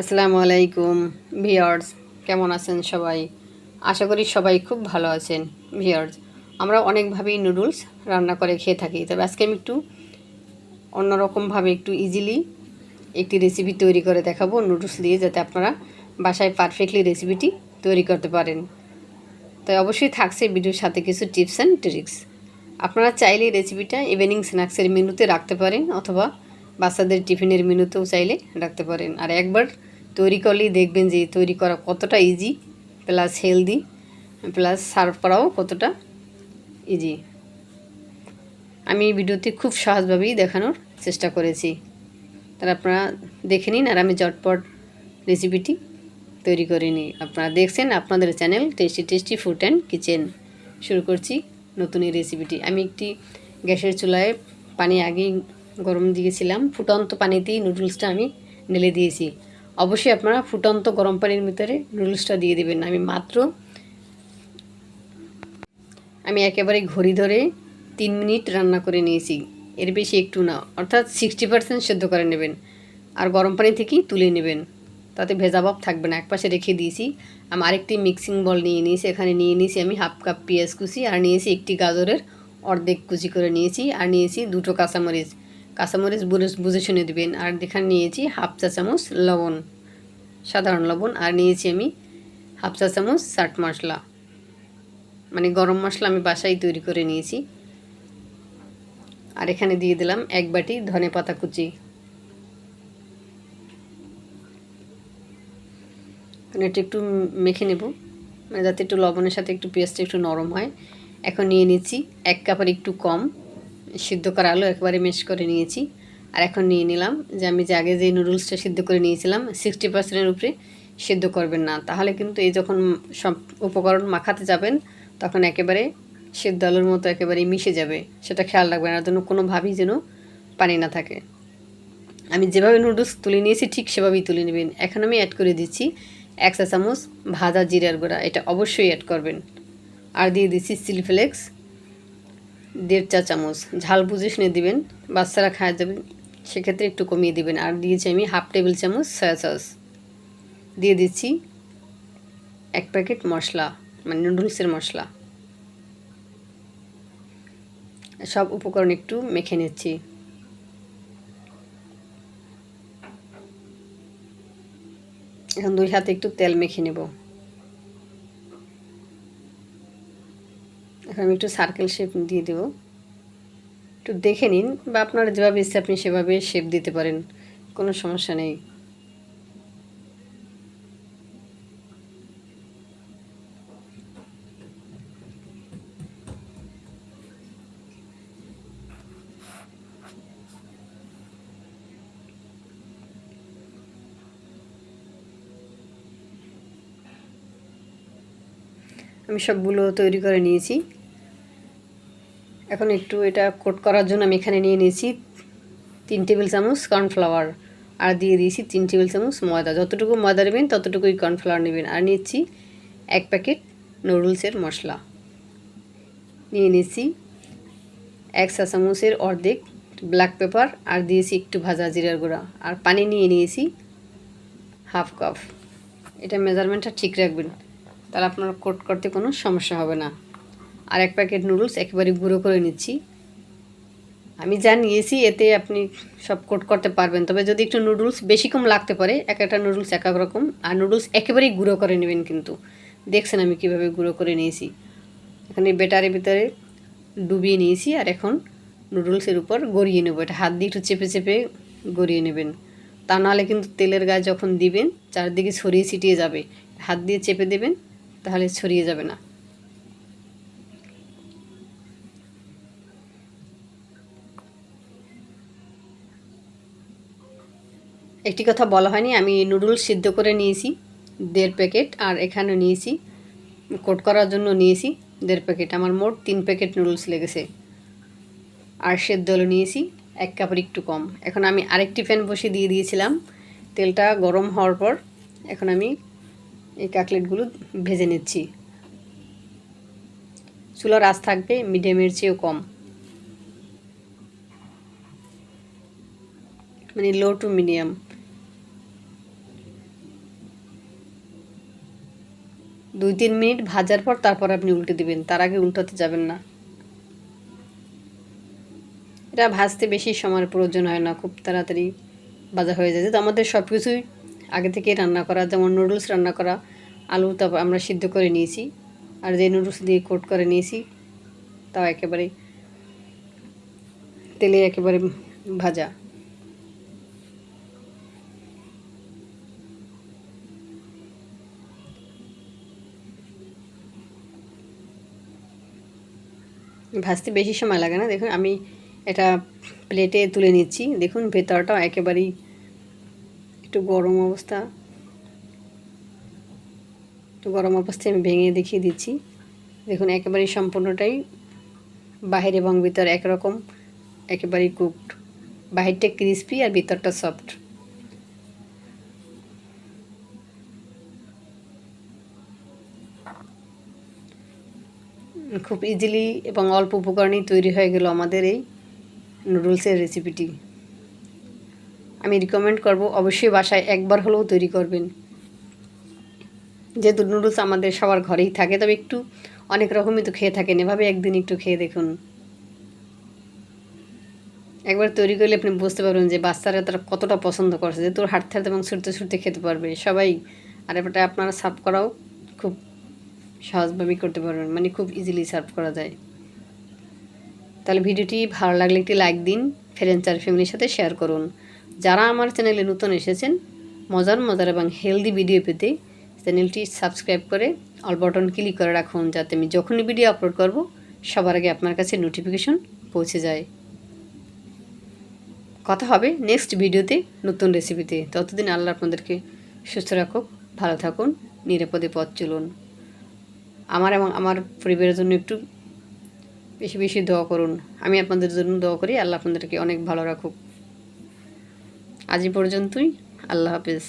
আসসালামু আলাইকুম ভিউয়ার্স, কেমন আছেন সবাই? আশা করি সবাই খুব ভালো আছেন। ভিউয়ার্স, আমরা অনেকভাবেই নুডলস রান্না করে খেয়ে থাকি, তবে আজকে আমি একটু অন্যরকমভাবে একটু ইজিলি একটি রেসিপি তৈরি করে দেখাবো নুডলস দিয়ে, যাতে আপনারা বাসায় পারফেক্টলি রেসিপিটি তৈরি করতে পারেন। তাই অবশ্যই থাকছে ভিডিওর সাথে কিছু টিপস অ্যান্ড ট্রিক্স। আপনারা চাইলে এই রেসিপিটা ইভিনিং স্ন্যাক্সের মেনুতে রাখতে পারেন, অথবা বাচ্চাদের টিফিনের মেনুতেও চাইলে রাখতে পারেন। আর একবার তৈরি করলেই দেখবেন যে তৈরি করা কতটা easy, plus healthy, plus serve করাও কতটা ইজি। আমি এই ভিডিওতে খুব সহজভাবেই দেখানোর চেষ্টা করেছি, তাহলে আপনারা দেখে নিন আর আমি ঝটপট রেসিপিটি তৈরি করে নিই। আপনারা দেখছেন আপনাদের channel tasty tasty food and kitchen. শুরু করছি নতুন এই রেসিপিটি। আমি একটি গ্যাসের চুলায় পানি আগেই গরম দিয়েছিলাম, ফুটন্ত পানিতেই নুডলসটা আমি ঢেলে দিয়েছি। অবশ্যই আপনারা ফুটন্ত গরম পানির ভিতরে নুডলসটা দিয়ে দেবেন। আমি একেবারে ঘড়ি ধরে 3 মিনিট রান্না করে নিয়েছি, এর বেশি একটু না, অর্থাৎ 60% সেদ্ধ করে নেবেন। আর গরম পানি থেকেই তুলে নেবেন, তাতে ভেজাভাব থাকবে না। একপাশে রেখে দিয়েছি। আমি আরেকটি মিক্সিং বল নিয়ে নিয়েছি, এখানে নিয়ে নিয়েছি আমি হাফ কাপ পেঁয়াজ কুচি, আর নিয়েছি একটি গাজরের অর্ধেক কুচি করে নিয়েছি, আর নিয়েছি 2টো কাঁচামরিচ। কাঁচামরিচ বুঝে শুনে দেবেন। আর এখানে নিয়েছি হাফ চা চামচ লবণ, সাধারণ লবণ, আর নিয়েছি আমি হাফ চা চামচ চাট মশলা, মানে গরম মশলা আমি বাসায় তৈরি করে নিয়েছি। আর এখানে দিয়ে দিলাম 1 বাটি ধনে পাতা কুচি। এটা একটু মেখে নেব, মানে যাতে একটু লবণের সাথে একটু পেঁয়াজটা একটু নরম হয়। এখন নিয়ে নিচ্ছি 1 কাপের একটু কম সিদ্ধ করা আলু, একবারে মেশ করে নিয়েছি। আর এখন নিয়ে নিলাম যে আমি যে আগে যে নুডলসটা সিদ্ধ করে নিয়েছিলাম, 60%-এর উপরে সিদ্ধ করবেন না, তাহলে কিন্তু এই যখন সব উপকরণ মাখাতে যাবেন তখন একেবারে সিদ্ধ আলুর মতো একেবারে মিশে যাবে। সেটা খেয়াল রাখবেন, আর জন্য কোনোভাবেই যেন পানি না থাকে। আমি যেভাবে নুডলস তুলে নিয়েছি ঠিক সেভাবেই তুলে নেবেন। এখন আমি অ্যাড করে দিচ্ছি 1 চা চামচ ভাজা জিরার গুঁড়া, এটা অবশ্যই অ্যাড করবেন। আর দিয়ে দিচ্ছি চিলি ফ্লেক্স 1.5 চা চামচ, ঝাল বুঝে শুনে দিবেন, বাচ্চারা খাওয়া যাবে সেক্ষেত্রে একটু কমিয়ে দিবেন। আর দিয়েছি আমি হাফ টেবিল চামচ সয়া সস। দিয়ে দিচ্ছি 1 প্যাকেট মশলা, মানে নুডলসের মশলা। সব উপকরণ একটু মেখে নিচ্ছি। এখন 2 হাতে একটু তেল মেখে নেব। এখন আমি একটু সার্কেল শেপ দিয়ে দেব, একটু দেখে নিন, বা আপনারা যেভাবে ইচ্ছে আপনি সেভাবে শেপ দিতে পারেন, কোনো সমস্যা নেই। আমি সবগুলো তৈরি করে নিয়েছি। এখন একটু এটা কোট করার জন্য আমি এখানে নিয়ে নিয়েছি 3 টেবিল চামচ কর্নফ্লাওয়ার, আর দিয়ে দিয়েছি 3 টেবিল চামচ ময়দা। যতটুকু ময়দা নেবেন ততটুকুই কর্নফ্লাওয়ার নেবেন। আর নিচ্ছি 1 প্যাকেট নুডলসের মশলা, নিয়ে নিচ্ছি 1 চা চামচের অর্ধেক ব্ল্যাক পেপার, আর দিয়েছি একটু ভাজা জিরার গুঁড়া, আর পানি নিয়ে নিয়েছি হাফ কাপ। এটা মেজারমেন্টটা ঠিক রাখবেন, তাহলে আপনার কোট করতে কোনো সমস্যা হবে না। আর 1 প্যাকেট নুডলস একেবারে গুঁড়ো করে নিচ্ছি। আমি যা নিয়েছি এতে আপনি সব কোট করতে পারবেন, তবে যদি একটু নুডলস বেশি কম লাগতে পারে, এক একটা নুডলস এক এক রকম। আর নুডলস একেবারেই গুঁড়ো করে নেবেন, কিন্তু দেখছেন আমি কীভাবে গুঁড়ো করে নিয়েছি। এখানে ব্যাটারের ভিতরে ডুবিয়ে নিয়েছি, আর এখন নুডলসের উপর গড়িয়ে নেব। এটা হাত দিয়ে একটু চেপে চেপে গড়িয়ে নেবেন, তা নাহলে কিন্তু তেলের গায়ে যখন দিবেন চারদিকে ছড়িয়ে ছিটিয়ে যাবে। হাত দিয়ে চেপে দেবেন, তাহলে ছড়িয়ে যাবে না। একটি কথা বলা হয়নি, আমি নুডলস সিদ্ধ করে নিয়েছি 1.5 প্যাকেট, আর এখানে নিয়েছি কোট করার জন্য নিয়েছি 1.5 প্যাকেট। আমার মোট 3 প্যাকেট নুডলস লেগেছে। আর সেদ্ধ আলু নিয়েছি 1 কাপের একটু কম। এখন আমি আরেকটি প্যান বসিয়ে দিয়ে দিয়েছিলাম, তেলটা গরম হওয়ার পর এখন আমি এই কাটলেটগুলো ভেজে নিচ্ছি। চুলার আঁচ থাকবে মিডিয়ামের চেয়েও কম, মানে লো টু মিডিয়াম। 2-3 মিনিট ভাজার পর তারপর আপনি উল্টে দিবেন, তার আগে উল্টাতে যাবেন না। এটা ভাজতে বেশি সময়ের প্রয়োজন হয় না, খুব তাড়াতাড়ি ভাজা হয়ে যায়। তো আমাদের সব কিছুই আগে থেকে রান্না করা, যেমন নুডলস রান্না করা, আলু তারপর আমরা সিদ্ধ করে নিয়েছি, আর যে নুডলস দিয়ে কোট করে নিয়েছি তাও একেবারে তেলে একেবারে ভাজা। ভাজতে বেশি সময় লাগে না। দেখুন আমি এটা প্লেটে তুলে নিচ্ছি। দেখুন ভেতরটাও একেবারেই একটু গরম অবস্থায় আমি ভেঙে দেখিয়ে দিচ্ছি। দেখুন একেবারেই সম্পূর্ণটাই বাহির এবং ভিতর একরকম, একেবারেই কুকড। বাহিরটা ক্রিস্পি আর ভিতরটা সফট। খুব ইজিলি এবং অল্প উপকরণেই তৈরি হয়ে গেল আমাদের এই নুডলসের রেসিপিটি। আমি রিকমেন্ড করব অবশ্যই বাসায় একবার হলেও তৈরি করবেন। যেহেতু নুডলস আমাদের সবার ঘরেই থাকে, তবে একটু অনেক রকমই তো খেয়ে থাকেন, এভাবে একদিন একটু খেয়ে দেখুন। একবার তৈরি করলে আপনি বুঝতে পারবেন যে বাচ্চারা তারা কতটা পছন্দ করছে, যে তোর হাঁটতে হাঁটতে এবং ছুটতে ছুটতে খেতে পারবে সবাই। আর এটা আপনারা সার্ভ করাও খুব সহজভাবেই করতে পারবেন, মানে খুব ইজিলি সার্ভ করা যায়। তাহলে ভিডিওটি ভালো লাগলে একটি লাইক দিন, ফ্রেন্ডস আর ফ্যামিলির সাথে শেয়ার করুন। যারা আমার চ্যানেলে নতুন এসেছেন, মজার এবং হেলদি ভিডিও পেতে চ্যানেলটি সাবস্ক্রাইব করে অল বাটন ক্লিক করে রাখুন, যাতে আমি যখনই ভিডিও আপলোড করব সবার আগে আপনার কাছে নোটিফিকেশন পৌঁছে যায়। কথা হবে নেক্সট ভিডিওতে নতুন রেসিপিতে। ততদিন আল্লাহ আপনাদেরকে সুস্থ রাখুক, ভালো থাকুন, নিরাপদে পথ চলুন। আমার এবং আমার পরিবারের জন্য একটু বেশি বেশি দোয়া করুন। আমি আপনাদের জন্য দোয়া করি, আল্লাহ আপনাদেরকে অনেক ভালো রাখুক। আজ পর্যন্তই, আল্লাহ হাফেজ।